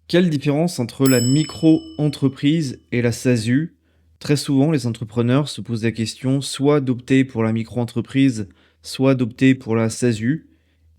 Quelle différence entre la micro-entreprise et la SASU? Très souvent, les entrepreneurs se posent la question soit d'opter pour la micro-entreprise, soit d'opter pour la SASU.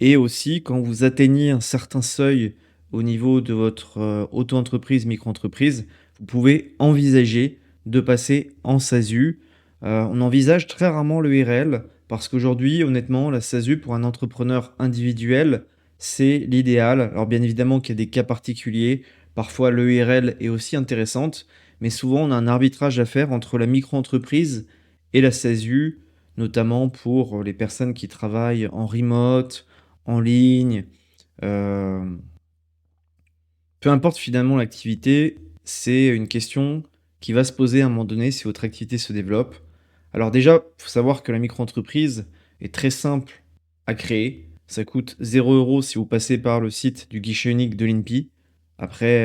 Et aussi, quand vous atteignez un certain seuil au niveau de votre auto-entreprise, micro-entreprise, vous pouvez envisager de passer en SASU. On envisage très rarement le RL parce qu'aujourd'hui, honnêtement, la SASU pour un entrepreneur individuel, c'est l'idéal. Alors bien évidemment qu'il y a des cas particuliers, parfois l'ERL est aussi intéressante, mais souvent on a un arbitrage à faire entre la micro-entreprise et la SASU, notamment pour les personnes qui travaillent en remote, en ligne, heu, peu importe finalement l'activité, c'est une question qui va se poser à un moment donné si votre activité se développe. Alors déjà, il faut savoir que la micro-entreprise est très simple à créer. Ça coûte 0 € si vous passez par le site du guichet unique de l'INPI. Après,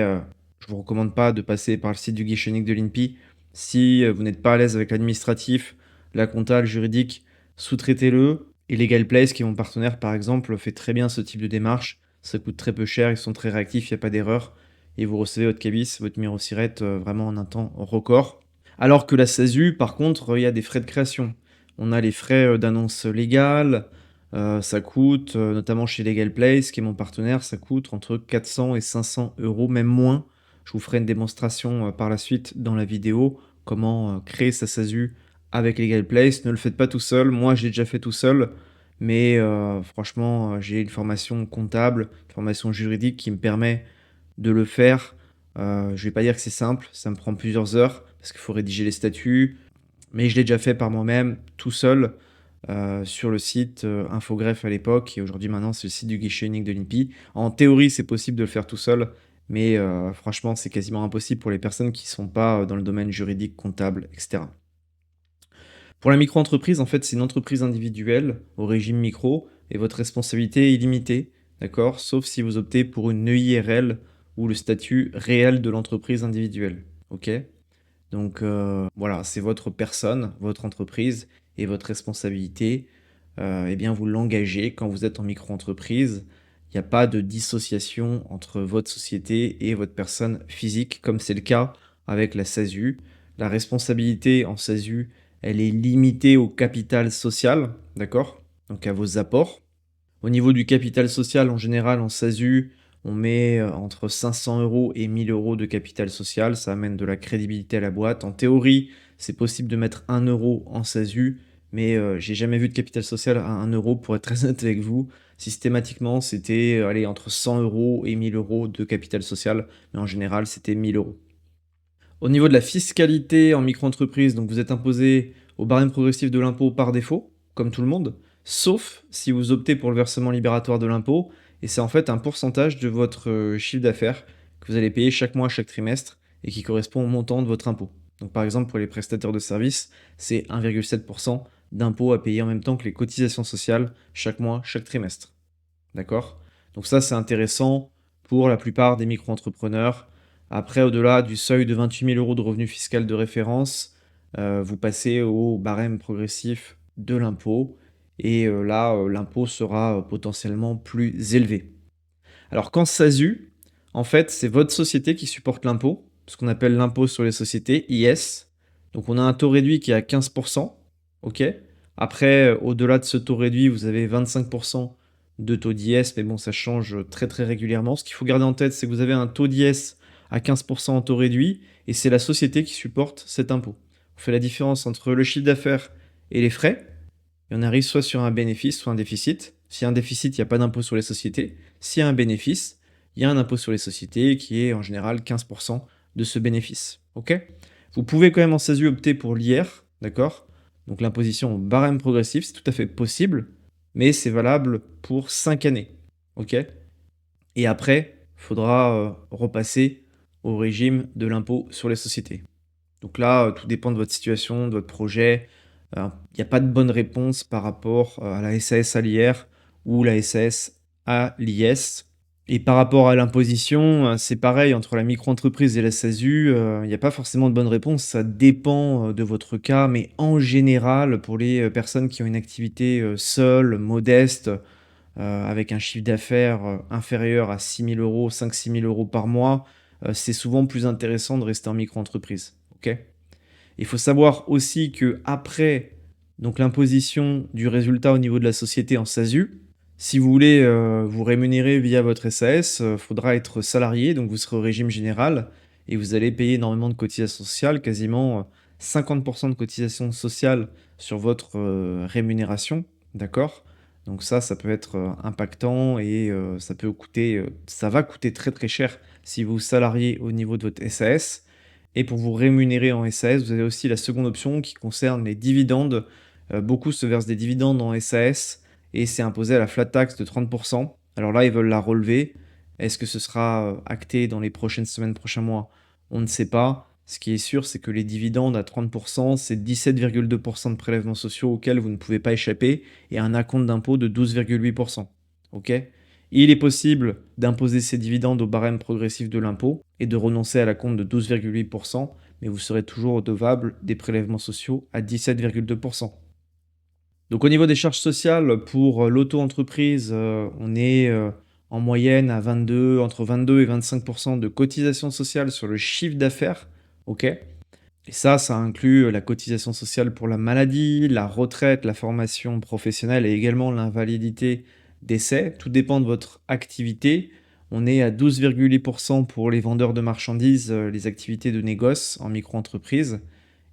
je vous recommande pas de passer par le site du guichet unique de l'INPI si, vous n'êtes pas à l'aise avec l'administratif, la compta, le juridique, sous-traitez-le. Et Legal Place, qui est mon partenaire par exemple, fait très bien ce type de démarche. Ça coûte très peu cher, ils sont très réactifs, il y a pas d'erreur et vous recevez votre cabis, votre numéro SIRET, vraiment en un temps record. Alors que la SASU, par contre, il y a des frais de création. On a les frais, d'annonce légale, ça coûte, notamment chez Legal Place, qui est mon partenaire, ça coûte entre 400 et 500 €, même moins. Je vous ferai une démonstration, par la suite dans la vidéo, comment, créer sa SASU avec Legal Place. Ne le faites pas tout seul. Moi, je l'ai déjà fait tout seul, mais franchement, j'ai une formation comptable, une formation juridique qui me permet de le faire. Je vais pas dire que c'est simple, ça me prend plusieurs heures parce qu'il faut rédiger les statuts, mais je l'ai déjà fait par moi-même, tout seul, sur le site, Infogreffe à l'époque et aujourd'hui maintenant c'est le site du guichet unique de l'INPI. En théorie, c'est possible de le faire tout seul, mais franchement, c'est quasiment impossible pour les personnes qui sont pas, dans le domaine juridique, comptable et cetera. Pour la micro-entreprise, en fait, c'est une entreprise individuelle au régime micro et votre responsabilité est illimitée, d'accord? Sauf si vous optez pour une EIRL ou le statut réel de l'entreprise individuelle, OK? Donc voilà, c'est votre personne, votre entreprise et votre responsabilité, eh bien, vous l'engagez quand vous êtes en micro-entreprise. Il n'y a pas de dissociation entre votre société et votre personne physique, comme c'est le cas avec la SASU. La responsabilité en SASU, elle est limitée au capital social, d'accord? Donc à vos apports. Au niveau du capital social, en général, en SASU, on met, entre 500 € et 1 000 € de capital social. Ça amène de la crédibilité à la boîte. En théorie, c'est possible de mettre 1 € en SASU, mais j'ai jamais vu de capital social à 1 € pour être très honnête avec vous. Systématiquement, c'était, allez, entre 100 € et 1 000 € de capital social, mais en général, c'était 1 000 €. Au niveau de la fiscalité en micro-entreprise, donc vous êtes imposé au barème progressif de l'impôt par défaut, comme tout le monde, sauf si vous optez pour le versement libératoire de l'impôt, et c'est en fait un pourcentage de votre chiffre d'affaires que vous allez payer chaque mois, chaque trimestre, et qui correspond au montant de votre impôt. Donc par exemple, pour les prestataires de services, c'est 1,7% d'impôt à payer en même temps que les cotisations sociales chaque mois, chaque trimestre. D'accord? Donc ça, c'est intéressant pour la plupart des micro-entrepreneurs. Après, au-delà du seuil de 28 000 € de revenu fiscal de référence, vous passez au barème progressif de l'impôt et là, l'impôt sera, potentiellement plus élevé. Alors qu'en SASU, en fait, c'est votre société qui supporte l'impôt, ce qu'on appelle l'impôt sur les sociétés, IS. Donc on a un taux réduit qui est à 15, OK? Après, au-delà de ce taux réduit, vous avez 25 de taux d'IS, mais bon, ça change, très, très régulièrement. Ce qu'il faut garder en tête, c'est que vous avez un taux d'IS à 15 en taux réduit et c'est la société qui supporte cet impôt. On fait la différence entre le chiffre d'affaires et les frais et on arrive soit sur un bénéfice, soit un déficit. S'il y a un déficit, il n'y a pas d'impôt sur les sociétés. S'il y a un bénéfice, il y a un impôt sur les sociétés qui est en général 15 de ce bénéfice. OK? Vous pouvez quand même en SASU opter pour l'IR, d'accord? Donc l'imposition au barème progressif, c'est tout à fait possible, mais c'est valable pour 5 années. OK? Et après, il faudra repasser au régime de l'impôt sur les sociétés. Donc là, tout dépend de votre situation, de votre projet. Il y a pas de bonne réponse par rapport, à la SAS à l'IR ou la SAS à l'IS. Et par rapport à l'imposition, c'est pareil entre la micro-entreprise et la SASU, il y a pas forcément de bonne réponse. Ça dépend, de votre cas, mais en général, pour les, personnes qui ont une activité, seule, modeste, avec un chiffre d'affaires, inférieur à 6 000 €, 5 000 – 6 000 € par mois, c'est souvent plus intéressant de rester en micro-entreprise, OK? Il faut savoir aussi qu'après donc l'imposition du résultat au niveau de la société en SASU, si vous voulez, vous rémunérer via votre SAS, faudra être salarié, donc vous serez au régime général et vous allez payer énormément de cotisations sociales, quasiment, 50 de cotisations sociales sur votre, rémunération, d'accord? Donc ça peut être, impactant et ça va coûter très, très cher si vous salariez au niveau de votre SAS. Et pour vous rémunérer en SAS, vous avez aussi la seconde option qui concerne les dividendes. Beaucoup se versent des dividendes en SAS et c'est imposé à la flat tax de 30. Alors là, ils veulent la relever. Est-ce que ce sera, acté dans les prochaines semaines, prochains mois? On ne sait pas. Ce qui est sûr, c'est que les dividendes à 30, c'est 17,2 de prélèvements sociaux auxquels vous ne pouvez pas échapper et un acompte d'impôt de 12,8. OK? Il est possible d'imposer ces dividendes au barème progressif de l'impôt et de renoncer à l'acompte de 12,8, mais vous serez toujours redevable des prélèvements sociaux à 17,2. Donc au niveau des charges sociales pour, l'auto-entreprise, on est, en moyenne à 22 entre 22 et 25 de cotisations sociales sur le chiffre d'affaires, OK? Et ça inclut, la cotisation sociale pour la maladie, la retraite, la formation professionnelle et également l'invalidité décès. Tout dépend de votre activité. On est à 12,8 pour les vendeurs de marchandises, les activités de négoce en micro-entreprise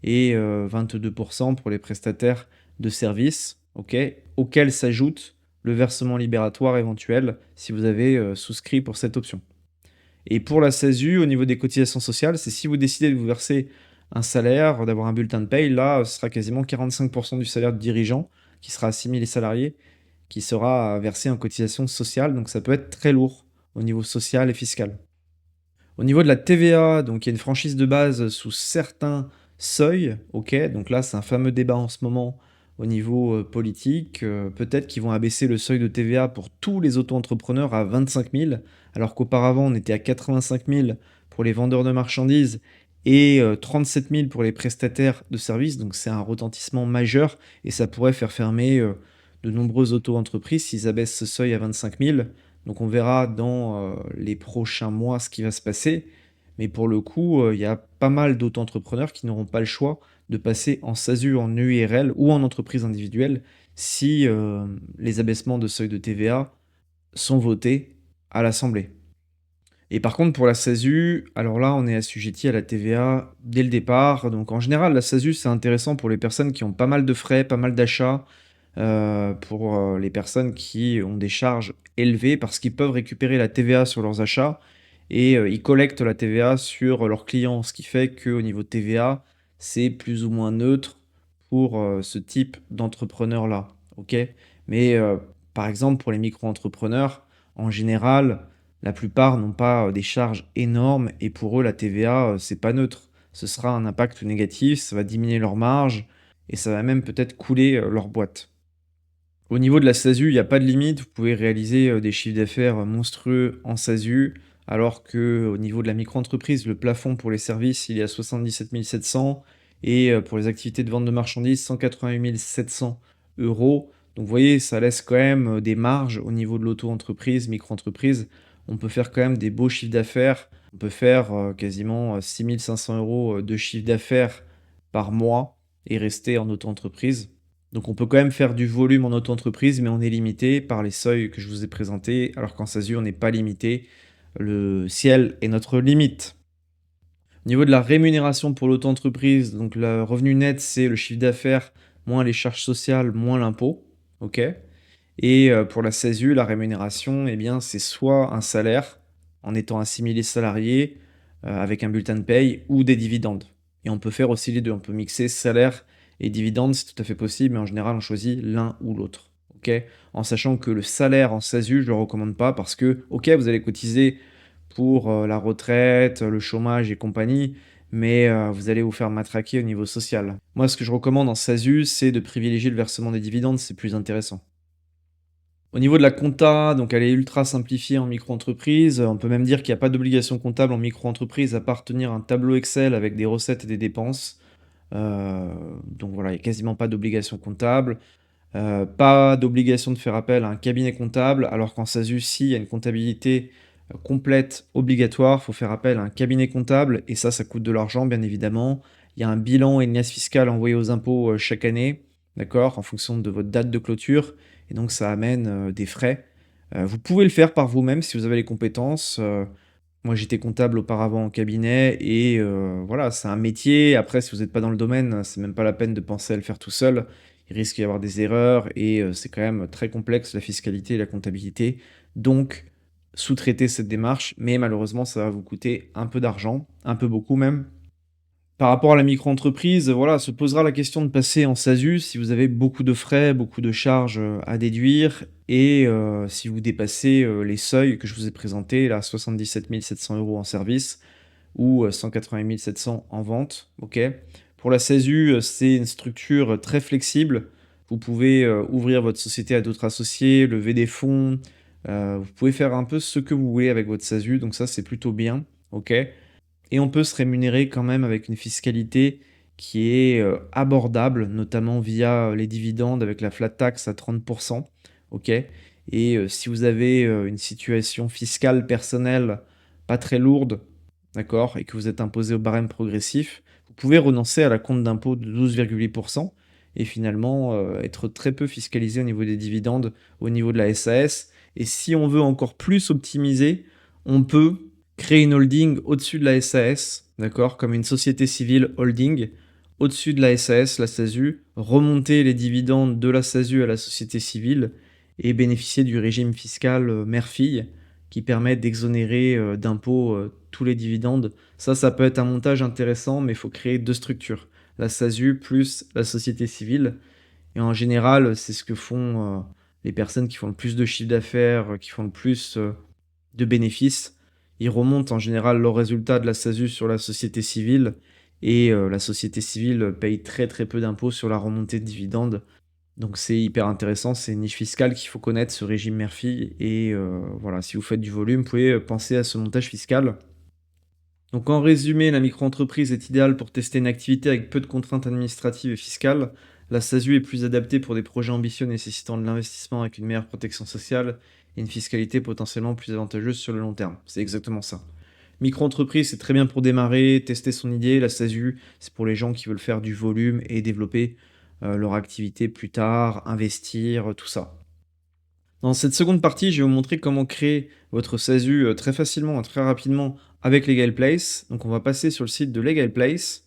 et 22 pour les prestataires de services, OK? Auquel s'ajoute le versement libératoire éventuel si vous avez, souscrit pour cette option. Et pour la SASU, au niveau des cotisations sociales, c'est si vous décidez de vous verser un salaire, d'avoir un bulletin de paye, là, ce sera quasiment 45 du salaire de dirigeant qui sera assimilé salarié, qui sera versé en cotisation sociale. Donc ça peut être très lourd au niveau social et fiscal. Au niveau de la TVA, donc il y a une franchise de base sous certains seuils, OK? Donc là, c'est un fameux débat en ce moment au niveau, politique, peut-être qu'ils vont abaisser le seuil de TVA pour tous les auto-entrepreneurs à 25 000, alors qu'auparavant on était à 85 000 pour les vendeurs de marchandises et 37 000 pour les prestataires de services. Donc c'est un retentissement majeur et ça pourrait faire fermer, de nombreuses auto-entreprises s'ils abaissent ce seuil à 25 000. Donc on verra dans, les prochains mois ce qui va se passer. Mais pour le coup, il y a pas mal d'auto-entrepreneurs qui n'auront pas le choix de passer en SASU, en URL ou en entreprise individuelle si, les abaissements de seuil de TVA sont votés à l'assemblée. Et par contre pour la SASU, alors là, on est assujetti à la TVA dès le départ. Donc en général, la SASU, c'est intéressant pour les personnes qui ont pas mal de frais, pas mal d'achats, pour, les personnes qui ont des charges élevées parce qu'ils peuvent récupérer la TVA sur leurs achats et ils collectent la TVA sur leurs clients. Ce qui fait qu'au niveau TVA, c'est plus ou moins neutre pour, ce type d'entrepreneur-là, OK? Mais, par exemple, pour les micro-entrepreneurs, en général, la plupart n'ont pas, des charges énormes et pour eux, la TVA, c'est pas neutre. Ce sera un impact négatif, ça va diminuer leur marge et ça va même peut-être couler, leur boîte. Au niveau de la SASU, il y a pas de limite. Vous pouvez réaliser, des chiffres d'affaires, monstrueux en SASU, alors qu'au niveau de la micro-entreprise, le plafond pour les services, il est à 77 700 et pour les activités de vente de marchandises, 188 700 €. Donc vous voyez, ça laisse quand même, des marges au niveau de l'auto-entreprise, micro-entreprise. On peut faire quand même des beaux chiffres d'affaires. On peut faire, quasiment, 6 500 € de chiffre d'affaires par mois et rester en auto-entreprise. Donc on peut quand même faire du volume en auto-entreprise, mais on est limité par les seuils que je vous ai présentés, alors qu'en SASU, on n'est pas limité. Le ciel est notre limite. Au niveau de la rémunération pour l'auto-entreprise, donc le revenu net, c'est le chiffre d'affaires moins les charges sociales, moins l'impôt, OK? Et pour la SASU, la rémunération, eh bien, c'est soit un salaire en étant assimilé salarié, avec un bulletin de paye ou des dividendes. Et on peut faire aussi les 2. On peut mixer salaire et dividendes, c'est tout à fait possible, mais en général, on choisit l'un ou l'autre, OK? En sachant que le salaire en SASU, je le recommande pas parce que, OK, vous allez cotiser pour, la retraite, le chômage et compagnie, mais vous allez vous faire matraquer au niveau social. Moi, ce que je recommande en SASU, c'est de privilégier le versement des dividendes, c'est plus intéressant. Au niveau de la compta, donc elle est ultra simplifiée en micro-entreprise. On peut même dire qu'il y a pas d'obligation comptable en micro-entreprise à part tenir un tableau Excel avec des recettes et des dépenses. Donc voilà, il y a quasiment pas d'obligation comptable. Pas d'obligation de faire appel à un cabinet comptable, alors qu'en SASU, si, il y a une comptabilité complète obligatoire, il faut faire appel à un cabinet comptable, et ça coûte de l'argent, bien évidemment. Il y a un bilan et une liasse fiscale envoyée aux impôts chaque année, d'accord, en fonction de votre date de clôture, et donc ça amène des frais. Vous pouvez le faire par vous-même si vous avez les compétences. Moi, j'étais comptable auparavant en cabinet et voilà, c'est un métier. Après, si vous n'êtes pas dans le domaine, c'est même pas la peine de penser à le faire tout seul. Il risque d'y avoir des erreurs et c'est quand même très complexe, la fiscalité et la comptabilité. Donc, sous-traitez cette démarche, mais malheureusement, ça va vous coûter un peu d'argent, un peu beaucoup même. Par rapport à la micro-entreprise, voilà, se posera la question de passer en SASU si vous avez beaucoup de frais, beaucoup de charges, à déduire et si vous dépassez, les seuils que je vous ai présentés, là, 77 700 € en service ou 180 700 en vente, OK? Pour la SASU, c'est une structure très flexible. Vous pouvez, ouvrir votre société à d'autres associés, lever des fonds, vous pouvez faire un peu ce que vous voulez avec votre SASU, donc ça, c'est plutôt bien, OK? Et on peut se rémunérer quand même avec une fiscalité qui est, abordable, notamment via, les dividendes avec la flat tax à 30, OK? Et si vous avez, une situation fiscale personnelle pas très lourde, d'accord? Et que vous êtes imposé au barème progressif, vous pouvez renoncer à la compte d'impôt de 12,8 et finalement, être très peu fiscalisé au niveau des dividendes, au niveau de la SAS. Et si on veut encore plus optimiser, on peut créer une holding au-dessus de la SAS, d'accord? Comme une société civile holding, au-dessus de la SAS, la SASU, remonter les dividendes de la SASU à la société civile et bénéficier du régime fiscal mère-fille qui permet d'exonérer d'impôts tous les dividendes. Ça peut être un montage intéressant, mais il faut créer deux structures, la SASU plus la société civile. Et en général, c'est ce que font les personnes qui font le plus de chiffre d'affaires, qui font le plus de bénéfices. Ils remontent en général leurs résultats de la SASU sur la société civile et la société civile paye très très peu d'impôts sur la remontée de dividendes. Donc c'est hyper intéressant, c'est une niche fiscale qu'il faut connaître, ce régime mère-fille. Et voilà, si vous faites du volume, vous pouvez penser à ce montage fiscal. Donc en résumé, la micro-entreprise est idéale pour tester une activité avec peu de contraintes administratives et fiscales. La SASU est plus adaptée pour des projets ambitieux nécessitant de l'investissement avec une meilleure protection sociale et une fiscalité potentiellement plus avantageuse sur le long terme. C'est exactement ça. Micro-entreprise, c'est très bien pour démarrer, tester son idée. La SASU, c'est pour les gens qui veulent faire du volume et développer leur activité plus tard, investir, tout ça. Dans cette seconde partie, je vais vous montrer comment créer votre SASU très facilement et très rapidement avec Legal Place. Donc on va passer sur le site de Legal Place.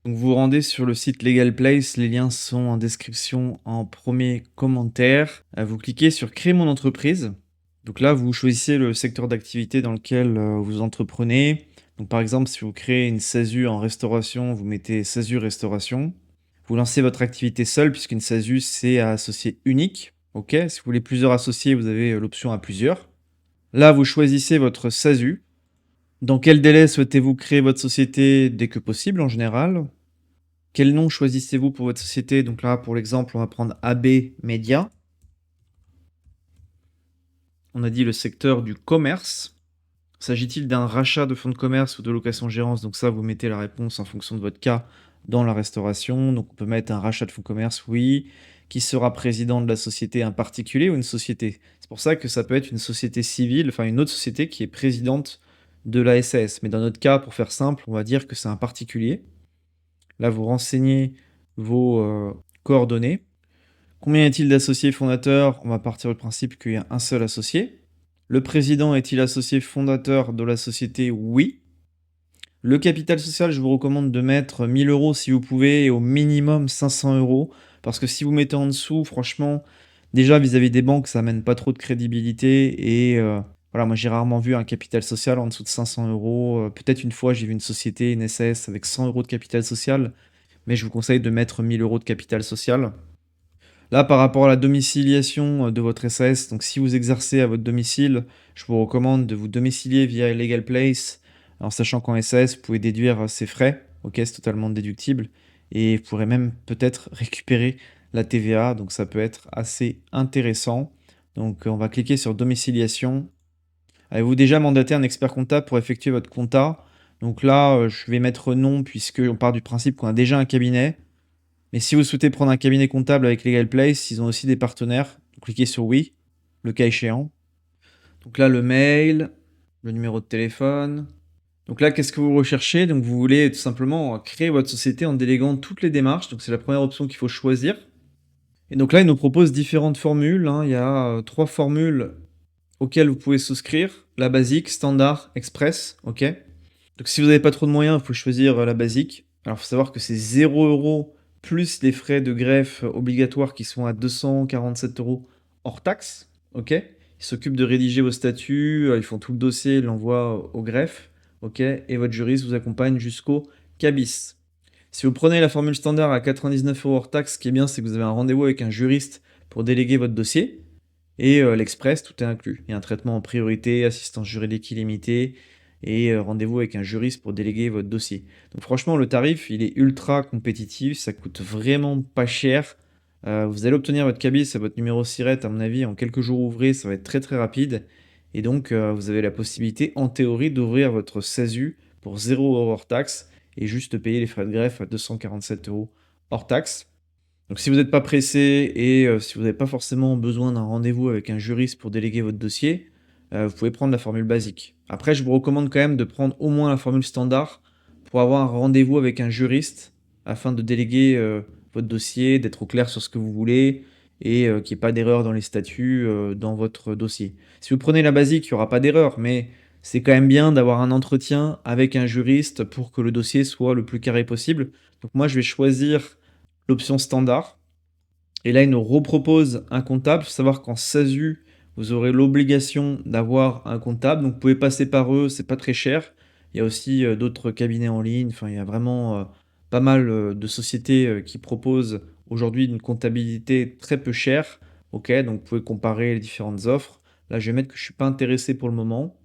Donc vous vous rendez sur le site Legal Place, les liens sont en description en premier commentaire. Vous cliquez sur Créer mon entreprise. Donc là, vous choisissez le secteur d'activité dans lequel vous entreprenez. Donc par exemple, si vous créez une SASU en restauration, vous mettez SASU restauration. Vous lancez votre activité seule, puisqu'une SASU, c'est à associé unique. OK? Si vous voulez plusieurs associés, vous avez l'option à plusieurs. Là, vous choisissez votre SASU. Dans quel délai souhaitez-vous créer votre société? Dès que possible, en général. Quel nom choisissez-vous pour votre société? Donc là, pour l'exemple, on va prendre AB Media. On a dit le secteur du commerce. S'agit-il d'un rachat de fonds de commerce ou de location-gérance? Donc ça, vous mettez la réponse en fonction de votre cas dans la restauration. Donc on peut mettre un rachat de fonds de commerce, oui. Qui sera président de la société, un particulier ou une société? C'est pour ça que ça peut être une société civile, enfin une autre société qui est présidente de la SAS. Mais dans notre cas, pour faire simple, on va dire que c'est un particulier. Là, vous renseignez vos coordonnées. Combien y a-t-il d'associés fondateurs? On va partir du principe qu'il y a un seul associé. Le président est-il associé fondateur de la société? Oui. Le capital social, je vous recommande de mettre 1000 € si vous pouvez, et au minimum 500 €. Parce que si vous mettez en dessous, franchement, déjà vis-à-vis des banques, ça amène pas trop de crédibilité. Et voilà, moi j'ai rarement vu un capital social en dessous de 500 €. Peut-être une fois, j'ai vu une société, une SAS, avec 100 € de capital social. Mais je vous conseille de mettre 1000 € de capital social. Là, par rapport à la domiciliation de votre SAS, donc si vous exercez à votre domicile, je vous recommande de vous domicilier via Legal Place, en sachant qu'en SAS, vous pouvez déduire ses frais, ok, c'est totalement déductible, et vous pourrez même peut-être récupérer la TVA, donc ça peut être assez intéressant. Donc on va cliquer sur domiciliation. Avez-vous déjà mandaté un expert comptable pour effectuer votre compta? Donc là, je vais mettre non, puisqu'on part du principe qu'on a déjà un cabinet. Mais si vous souhaitez prendre un cabinet comptable avec Legal Place, ils ont aussi des partenaires. Cliquez sur oui, le cas échéant. Donc là, le mail, le numéro de téléphone. Donc là, qu'est-ce que vous recherchez? Donc vous voulez tout simplement créer votre société en déléguant toutes les démarches. Donc c'est la première option qu'il faut choisir. Et donc là, il nous propose différentes formules, hein. Il y a 3 formules auxquelles vous pouvez souscrire. La basique, standard, express, OK? Donc si vous n'avez pas trop de moyens, il faut choisir, la basique. Alors, il faut savoir que c'est 0 € plus les frais de greffe obligatoires qui sont à 247 € hors taxes, OK? Ils s'occupent de rédiger vos statuts, ils font tout le dossier, ils l'envoient au greffe, OK? Et votre juriste vous accompagne jusqu'au CABIS. Si vous prenez la formule standard à 99 € hors taxes, ce qui est bien, c'est que vous avez un rendez-vous avec un juriste pour déléguer votre dossier. Et l'express, tout est inclus. Il y a un traitement en priorité, assistance juridique illimitée et rendez-vous avec un juriste pour déléguer votre dossier. Donc franchement, le tarif, il est ultra compétitif, ça coûte vraiment pas cher. Vous allez obtenir votre cabis à votre numéro SIRET, à mon avis, en quelques jours ouvrés, ça va être très très rapide. Et donc, vous avez la possibilité, en théorie, d'ouvrir votre SASU pour 0 € hors taxe et juste payer les frais de greffe à 247 € hors taxe. Donc si vous n'êtes pas pressé et si vous n'avez pas forcément besoin d'un rendez-vous avec un juriste pour déléguer votre dossier, vous pouvez prendre la formule basique. Après, je vous recommande quand même de prendre au moins la formule standard pour avoir un rendez-vous avec un juriste afin de déléguer, votre dossier, d'être au clair sur ce que vous voulez et qu'il y ait pas d'erreur dans les statuts, dans votre dossier. Si vous prenez la basique, il y aura pas d'erreur, mais c'est quand même bien d'avoir un entretien avec un juriste pour que le dossier soit le plus carré possible. Donc moi, je vais choisir l'option standard. Et là, il nous repropose un comptable. Il faut savoir qu'en SASU, vous aurez l'obligation d'avoir un comptable. Donc, vous pouvez passer par eux, c'est pas très cher. Il y a aussi d'autres cabinets en ligne. Enfin, il y a vraiment pas mal de sociétés qui proposent aujourd'hui une comptabilité très peu chère. Ok, donc vous pouvez comparer les différentes offres. Là, je vais mettre que je suis pas intéressé pour le moment.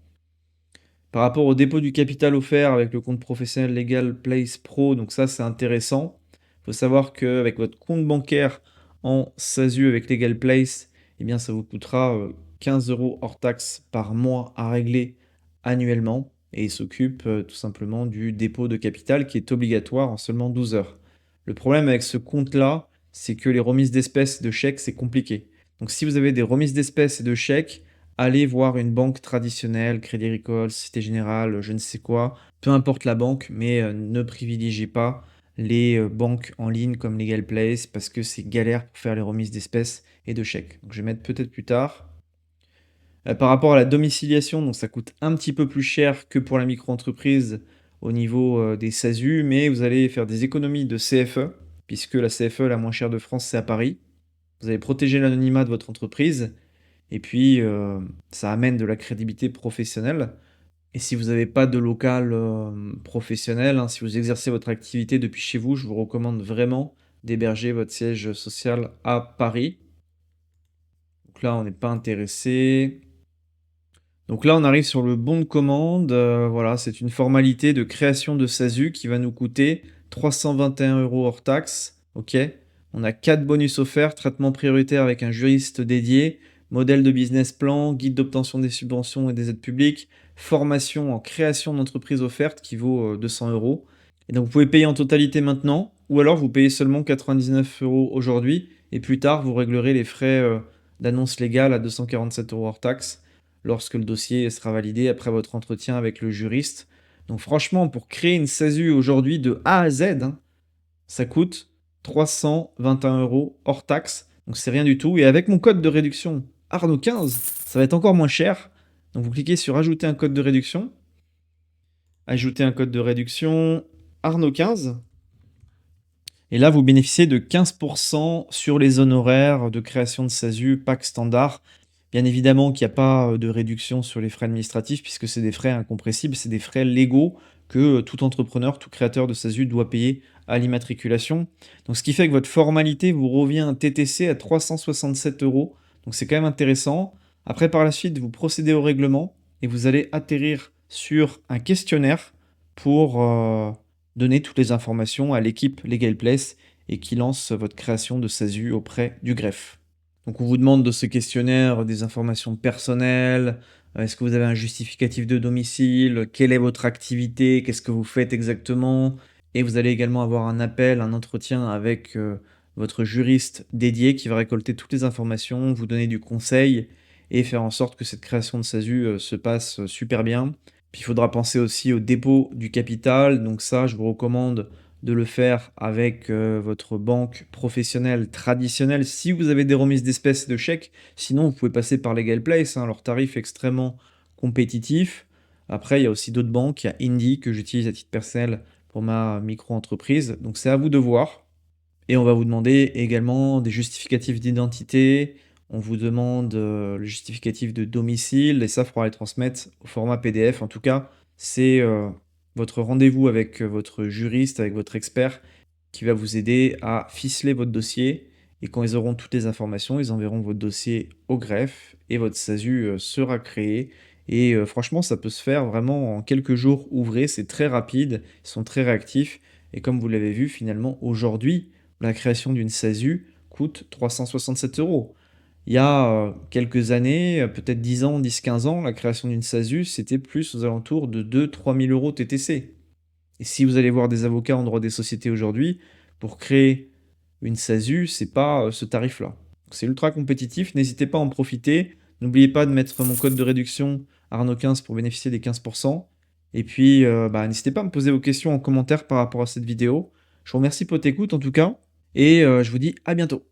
Par rapport au dépôt du capital offert avec le compte professionnel Legal Place Pro, donc ça c'est intéressant. Il faut savoir qu'avec votre compte bancaire en SASU avec Legal Place, eh bien ça vous coûtera 15 € hors taxe par mois à régler annuellement. Et il s'occupe tout simplement du dépôt de capital qui est obligatoire en seulement 12 heures. Le problème avec ce compte-là, c'est que les remises d'espèces et de chèques, c'est compliqué. Donc si vous avez des remises d'espèces et de chèques, allez voir une banque traditionnelle, Crédit Agricole, Société Générale, je ne sais quoi, peu importe la banque, mais ne privilégiez pas les banques en ligne comme Legal Place parce que c'est galère pour faire les remises d'espèces et de chèques. Donc je vais mettre peut-être plus tard. Par rapport à la domiciliation, donc ça coûte un petit peu plus cher que pour la micro-entreprise au niveau des SASU, mais vous allez faire des économies de CFE, puisque la CFE la moins chère de France, c'est à Paris. Vous allez protéger l'anonymat de votre entreprise et puis, ça amène de la crédibilité professionnelle. Et si vous n'avez pas de local, professionnel, hein, si vous exercez votre activité depuis chez vous, je vous recommande vraiment d'héberger votre siège social à Paris. Donc là, on n'est pas intéressé. Donc là, on arrive sur le bon de commande, voilà, c'est une formalité de création de SASU qui va nous coûter 321 € hors taxes, OK. On a 4 bonus offerts: traitement prioritaire avec un juriste dédié, modèle de business plan, guide d'obtention des subventions et des aides publiques, formation en création d'entreprise offerte qui vaut, 200 € et donc vous pouvez payer en totalité maintenant ou alors vous payez seulement 99 € aujourd'hui et plus tard vous réglerez les frais, d'annonce légale à 247 € hors taxes lorsque le dossier sera validé après votre entretien avec le juriste. Donc franchement, pour créer une SASU aujourd'hui de A à Z, hein, ça coûte 321 € hors taxe. Donc c'est rien du tout. Et avec mon code de réduction Arnaud15, ça va être encore moins cher. Donc vous cliquez sur ajouter un code de réduction. Ajouter un code de réduction Arnaud15. Et là, vous bénéficiez de 15% sur les honoraires de création de SASU, PAC standard. Bien évidemment qu'il n'y a pas de réduction sur les frais administratifs puisque c'est des frais incompressibles, c'est des frais légaux que tout entrepreneur, tout créateur de SASU doit payer à l'immatriculation. Donc ce qui fait que votre formalité vous revient un TTC à 367 €. Donc c'est quand même intéressant. Après, par la suite, vous procédez au règlement et vous allez atterrir sur un questionnaire pour donner toutes les informations à l'équipe Legal Place et qui lance votre création de SASU auprès du greffe. Donc on vous demande de ce questionnaire des informations personnelles, est-ce que vous avez un justificatif de domicile, quelle est votre activité, qu'est-ce que vous faites exactement, et vous allez également avoir un appel, un entretien avec, votre juriste dédié qui va récolter toutes les informations, vous donner du conseil et faire en sorte que cette création de SASU, se passe, super bien. Puis il faudra penser aussi au dépôt du capital, donc ça, je vous recommande de le faire avec, votre banque professionnelle traditionnelle si vous avez des remises d'espèces et de chèques. Sinon, vous pouvez passer par Legal Place, hein, leur tarif est extrêmement compétitif. Après, il y a aussi d'autres banques, il y a Indy que j'utilise à titre personnel pour ma micro-entreprise, donc c'est à vous de voir. Et on va vous demander également des justificatifs d'identité, on vous demande, le justificatif de domicile et ça, il faudra les transmettre au format PDF. En tout cas, c'est, votre rendez-vous avec, votre juriste, avec votre expert qui va vous aider à ficeler votre dossier et quand ils auront toutes les informations, ils enverront votre dossier au greffe et votre SASU, sera créé et franchement, ça peut se faire vraiment en quelques jours ouvrés, c'est très rapide, ils sont très réactifs et comme vous l'avez vu, finalement, aujourd'hui, la création d'une SASU coûte 367 euros. Il y a quelques années, peut-être 10 ans, 10-15 ans, la création d'une SASU, c'était plus aux alentours de 2-3 000 euros TTC. Et si vous allez voir des avocats en droit des sociétés aujourd'hui, pour créer une SASU, c'est pas ce tarif-là. C'est ultra compétitif, n'hésitez pas à en profiter. N'oubliez pas de mettre mon code de réduction Arnaud15 pour bénéficier des 15%. Et puis, n'hésitez pas à me poser vos questions en commentaire par rapport à cette vidéo. Je vous remercie pour votre écoute en tout cas, et je vous dis à bientôt.